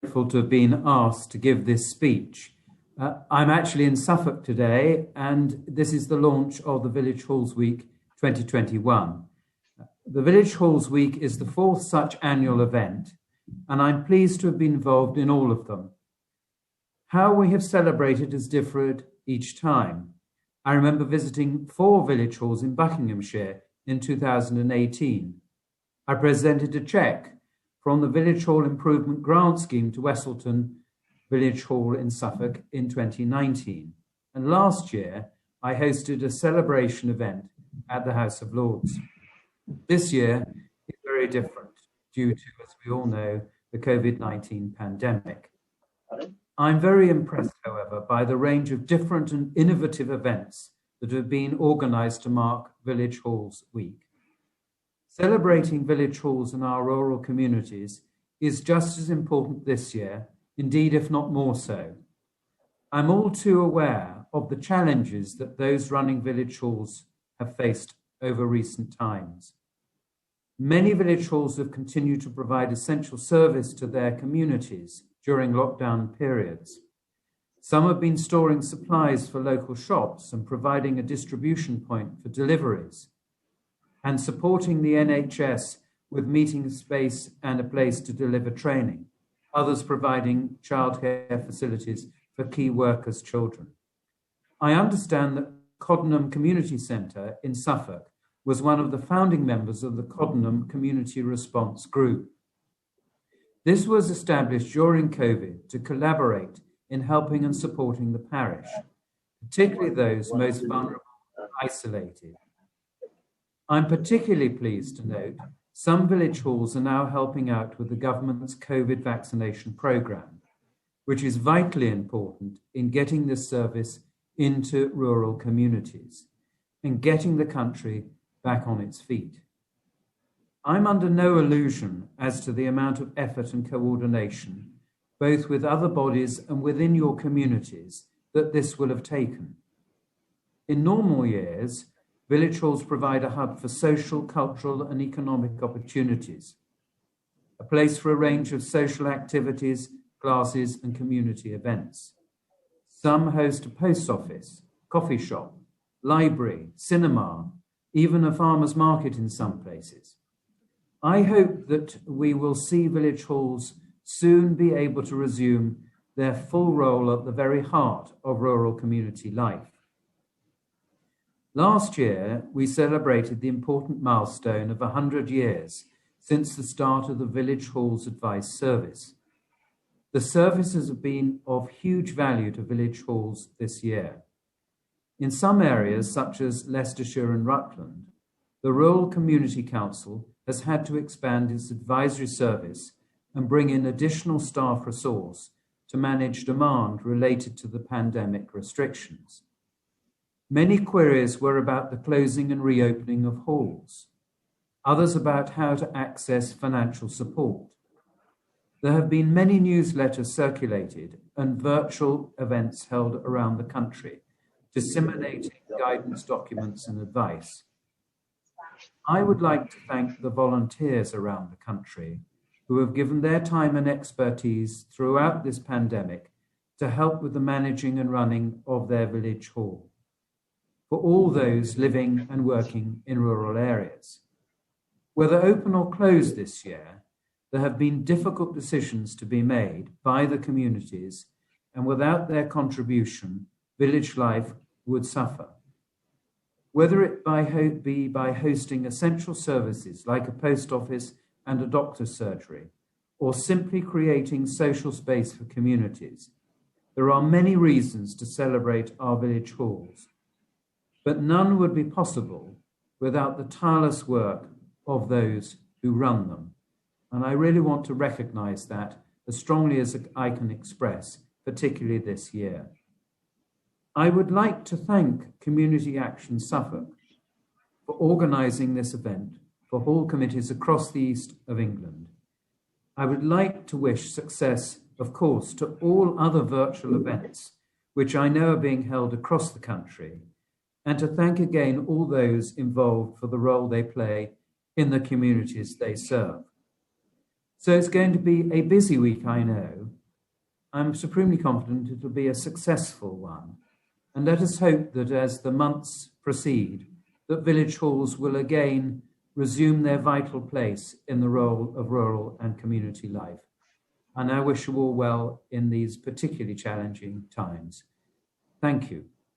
grateful to have been asked to give this speech. I'm actually in Suffolk today, and this is the launch of the Village Halls Week 2021. The Village Halls Week is the fourth such annual event, and I'm pleased to have been involved in all of them. How we have celebrated has differed each time. I remember visiting 4 village halls in Buckinghamshire in 2018. I presented a cheque from the Village Hall Improvement Grant Scheme to Westleton Village Hall in Suffolk in 2019. And last year, I hosted a celebration event at the House of Lords. This year is very different due to, as we all know, the COVID-19 pandemic. I'm very impressed, however, by the range of different and innovative events that have been organised to mark Village Halls Week. Celebrating village halls in our rural communities is just as important this year, indeed, if not more so. I'm all too aware of the challenges that those running village halls have faced over recent times. Many village halls have continued to provide essential service to their communities during lockdown periods. Some have been storing supplies for local shops and providing a distribution point for deliveries, and supporting the NHS with meeting space and a place to deliver training, others providing childcare facilities for key workers' children. I understand that Coddenham Community Centre in Suffolk was one of the founding members of the Coddenham Community Response Group. This was established during COVID to collaborate in helping and supporting the parish, particularly those most vulnerable and isolated. I'm particularly pleased to note some village halls are now helping out with the government's COVID vaccination programme, which is vitally important in getting this service into rural communities and getting the country back on its feet. I'm under no illusion as to the amount of effort and coordination, both with other bodies and within your communities, that this will have taken. In normal years, village halls provide a hub for social, cultural and economic opportunities, a place for a range of social activities, classes and community events. Some host a post office, coffee shop, library, cinema, even a farmer's market in some places. I hope that we will see village halls soon be able to resume their full role at the very heart of rural community life. Last year, we celebrated the important milestone of 100 years since the start of the Village Halls Advice Service. The services have been of huge value to village halls this year. In some areas, such as Leicestershire and Rutland, the Rural Community Council has had to expand its advisory service and bring in additional staff resource to manage demand related to the pandemic restrictions. Many queries were about the closing and reopening of halls, others about how to access financial support. There have been many newsletters circulated and virtual events held around the country, disseminating guidance documents and advice. I would like to thank the volunteers around the country who have given their time and expertise throughout this pandemic to help with the managing and running of their village hall, for all those living and working in rural areas. Whether open or closed this year, there have been difficult decisions to be made by the communities, and without their contribution, village life would suffer. Whether it be by hosting essential services like a post office and a doctor's surgery, or simply creating social space for communities, there are many reasons to celebrate our village halls, but none would be possible without the tireless work of those who run them. And I really want to recognise that as strongly as I can express, particularly this year. I would like to thank Community Action Suffolk for organising this event for hall committees across the east of England. I would like to wish success, of course, to all other virtual events, which I know are being held across the country, and to thank again all those involved for the role they play in the communities they serve. So it's going to be a busy week, I know, I'm supremely confident it will be a successful one. And let us hope that as the months proceed, that village halls will again resume their vital place in the role of rural and community life. And I wish you all well in these particularly challenging times. Thank you.